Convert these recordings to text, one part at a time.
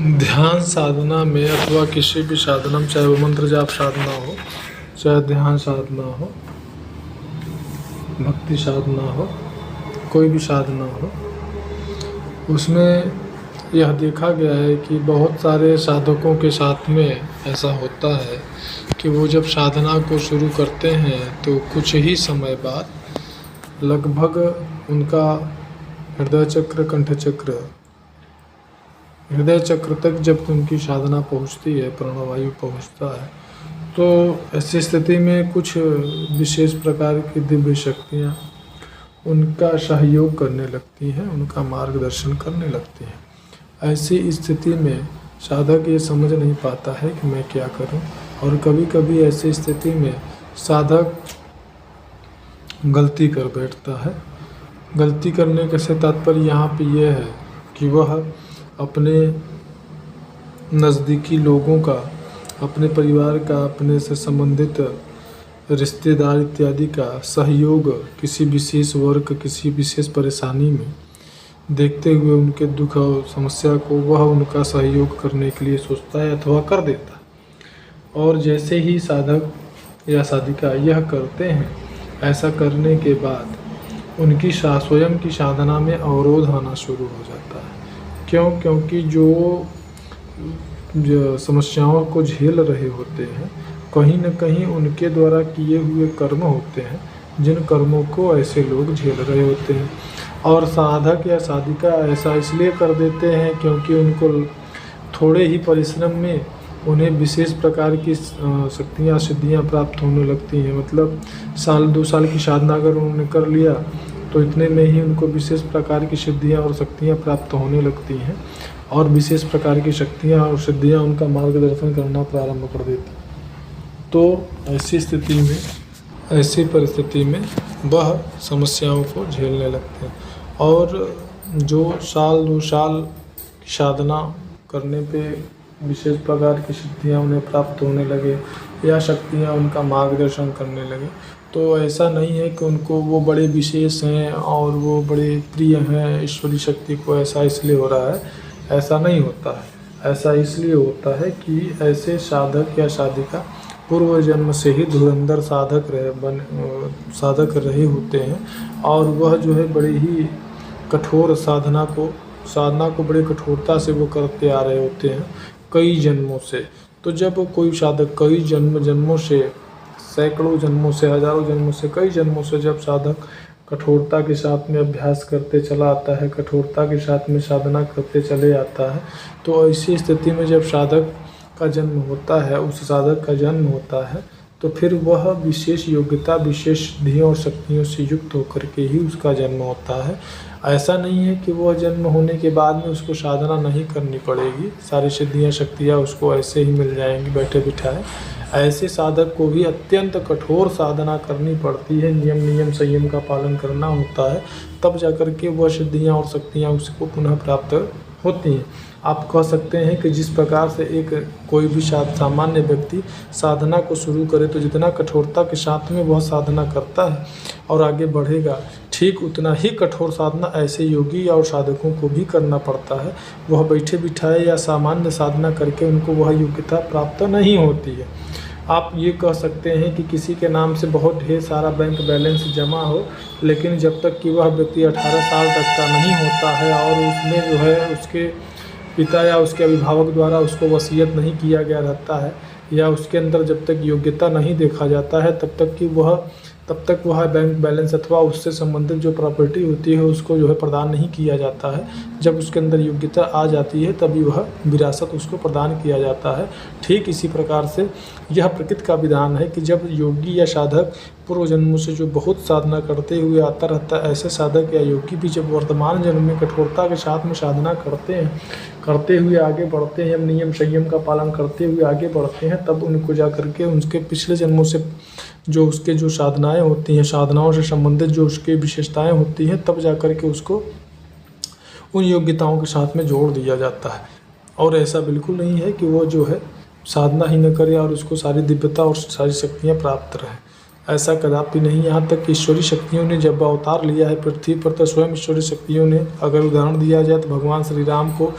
ध्यान साधना में अथवा किसी भी साधना में, चाहे वो मंत्र जाप साधना हो, चाहे ध्यान साधना हो, भक्ति साधना हो, कोई भी साधना हो, उसमें यह देखा गया है कि बहुत सारे साधकों के साथ में ऐसा होता है कि वो जब साधना को शुरू करते हैं तो कुछ ही समय बाद लगभग उनका हृदय चक्र, कंठ चक्र, हृदय चक्र तक जब उनकी साधना पहुंचती है, प्राणवायु पहुंचता है, तो ऐसी स्थिति में कुछ विशेष प्रकार की दिव्य शक्तियाँ उनका सहयोग करने लगती हैं, उनका मार्गदर्शन करने लगती हैं। ऐसी स्थिति में साधक ये समझ नहीं पाता है कि मैं क्या करूं, और कभी कभी ऐसी स्थिति में साधक गलती कर बैठता है। गलती करने का से तात्पर्य यहाँ पे यह है कि वह अपने नज़दीकी लोगों का, अपने परिवार का, अपने से संबंधित रिश्तेदार इत्यादि का सहयोग किसी विशेष वर्ग, किसी विशेष परेशानी में देखते हुए उनके दुख और समस्या को वह उनका सहयोग करने के लिए सोचता है अथवा कर देता है। और जैसे ही साधक या साधिका यह करते हैं, ऐसा करने के बाद उनकी स्वयं की साधना में अवरोध आना शुरू हो जाता है। क्योंकि जो समस्याओं को झेल रहे होते हैं, कहीं न कहीं उनके द्वारा किए हुए कर्म होते हैं, जिन कर्मों को ऐसे लोग झेल रहे होते हैं। और साधक या साधिका ऐसा इसलिए कर देते हैं क्योंकि उनको थोड़े ही परिश्रम में उन्हें विशेष प्रकार की शक्तियाँ, सिद्धियाँ प्राप्त होने लगती हैं। मतलब साल 2 साल की साधना अगर उन्होंने कर लिया तो इतने में ही उनको विशेष प्रकार की सिद्धियाँ और शक्तियाँ प्राप्त होने लगती हैं, और विशेष प्रकार की शक्तियाँ और सिद्धियाँ उनका मार्गदर्शन करना प्रारंभ कर देती। तो ऐसी परिस्थिति में वह समस्याओं को झेलने लगते हैं। और जो साल 2 साल की साधना करने पे विशेष प्रकार की सिद्धियाँ उन्हें प्राप्त होने लगे या शक्तियाँ उनका मार्गदर्शन करने लगे, तो ऐसा नहीं है कि उनको वो बड़े विशेष हैं और वो बड़े प्रिय हैं ईश्वरी शक्ति को, ऐसा इसलिए हो रहा है। ऐसा नहीं होता है। ऐसा इसलिए होता है कि ऐसे साधक या साधिका पूर्व जन्म से ही धुरंधर साधक रहे होते हैं, और वह जो है बड़े ही कठोर साधना को बड़ी कठोरता से वो करते आ रहे होते हैं कई जन्मों से। तो जब कोई साधक कई जन्मों से, सैकड़ों जन्मों से, हजारों जन्मों से, कई जन्मों से जब साधक कठोरता के साथ में अभ्यास करते चला आता है, कठोरता के साथ में साधना करते चले आता है, तो ऐसी स्थिति में जब साधक का जन्म होता है, उस साधक का जन्म होता है, तो फिर वह विशेष योग्यता, विशेष सिद्धियों और शक्तियों से युक्त होकर के ही उसका जन्म होता है। ऐसा नहीं है कि वह जन्म होने के बाद में उसको साधना नहीं करनी पड़ेगी, सारी सिद्धियाँ, शक्तियाँ उसको ऐसे ही मिल जाएंगी बैठे बिठाए। ऐसे साधक को भी अत्यंत कठोर साधना करनी पड़ती है, नियम संयम का पालन करना होता है, तब जाकर के वह सिद्धियाँ और शक्तियाँ उसको पुनः प्राप्त होती हैं। आप कह सकते हैं कि जिस प्रकार से कोई भी सामान्य व्यक्ति साधना को शुरू करे तो जितना कठोरता के साथ में वह साधना करता है और आगे बढ़ेगा, ठीक उतना ही कठोर साधना ऐसे योगी और साधकों को भी करना पड़ता है। वह बैठे बिठाए या सामान्य साधना करके उनको वह योग्यता प्राप्त नहीं होती है। आप ये कह सकते हैं कि किसी के नाम से बहुत ढेर सारा बैंक बैलेंस जमा हो, लेकिन जब तक कि वह व्यक्ति 18 साल तक का नहीं होता है और उसमें जो है उसके पिता या उसके अभिभावक द्वारा उसको वसीयत नहीं किया गया रहता है, या उसके अंदर जब तक योग्यता नहीं देखा जाता है, तब तक वह बैंक बैलेंस अथवा उससे संबंधित जो प्रॉपर्टी होती है उसको जो है प्रदान नहीं किया जाता है। जब उसके अंदर योग्यता आ जाती है तभी वह विरासत उसको प्रदान किया जाता है। ठीक इसी प्रकार से यह प्रकृति का विधान है कि जब योगी या साधक पूर्व जन्मों से जो बहुत साधना करते हुए आता रहता है, ऐसे साधक या योगी भी जब वर्तमान जन्म में कठोरता के साथ में साधना करते हुए आगे बढ़ते हैं, नियम संयम का पालन करते हुए आगे बढ़ते हैं, तब उनको जा करके उनके पिछले जन्मों से जो साधनाएं होती हैं, साधनाओं से संबंधित जो उसकी विशेषताएं होती हैं, तब जा करके उसको उन योग्यताओं के साथ में जोड़ दिया जाता है। और ऐसा बिल्कुल नहीं है कि वो जो है साधना ही न करे और उसको सारी दिव्यता और सारी शक्तियाँ प्राप्त रहें। ऐसा कदापि नहीं। यहाँ तक कि ईश्वरी शक्तियों ने जब अवतार लिया है पृथ्वी पर, तो स्वयं ईश्वरी शक्तियों ने, अगर उदाहरण दिया जाए तो भगवान श्री राम को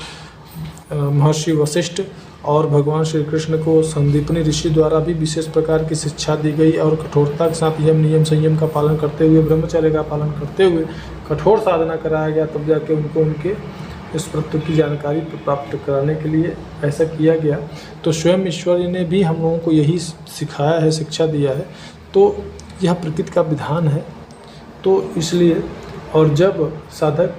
महर्षि वशिष्ठ और भगवान श्री कृष्ण को संदीपनी ऋषि द्वारा भी विशेष प्रकार की शिक्षा दी गई और कठोरता के साथ यम नियम संयम का पालन करते हुए, ब्रह्मचर्य का पालन करते हुए कठोर साधना कराया गया। तब जाके उनको उनके इस तत्व की जानकारी प्राप्त कराने के लिए ऐसा किया गया। तो स्वयं ईश्वर ने भी हम लोगों को यही सिखाया है, शिक्षा दिया है। तो यह प्रकृति का विधान है। तो इसलिए और जब साधक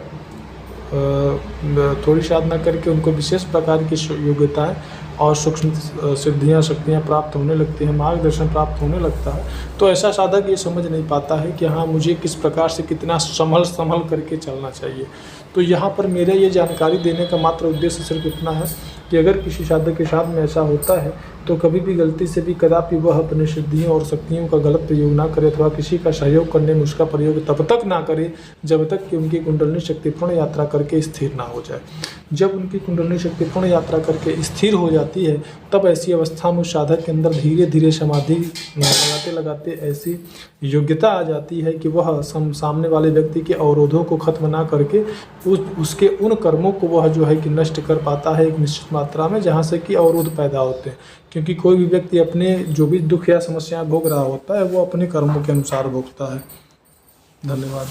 थोड़ी साधना करके उनको विशेष प्रकार की योग्यताएं और सूक्ष्म सिद्धियाँ शक्तियाँ प्राप्त होने लगती हैं, मार्गदर्शन प्राप्त होने लगता है, तो ऐसा साधक ये समझ नहीं पाता है कि हाँ मुझे किस प्रकार से कितना संभल करके चलना चाहिए। तो यहाँ पर मेरा ये जानकारी देने का मात्र उद्देश्य सिर्फ इतना है कि अगर किसी साधक के साथ में ऐसा होता है तो कभी भी गलती से भी कदापि वह अपनी सिद्धियों और शक्तियों का गलत प्रयोग ना करे अथवा किसी का सहयोग करने में उसका प्रयोग तब तक ना करे जब तक कि उनकी कुंडलिनी शक्ति पूर्ण यात्रा करके स्थिर ना हो जाए। जब उनकी कुंडलिनी शक्ति पूर्ण यात्रा करके स्थिर हो जाती है तब ऐसी अवस्था में साधक के अंदर धीरे धीरे समाधि लगाते लगाते ऐसी योग्यता आ जाती है कि वह सामने वाले व्यक्ति के अवरोधों को खत्म ना करके उसके उन कर्मों को वह जो है कि नष्ट कर पाता है एक निश्चित मात्रा में, जहाँ से कि अवरोध पैदा होते हैं। क्योंकि कोई भी व्यक्ति अपने जो भी दुख या समस्याएं भोग रहा होता है वो अपने कर्मों के अनुसार भोगता है। धन्यवाद।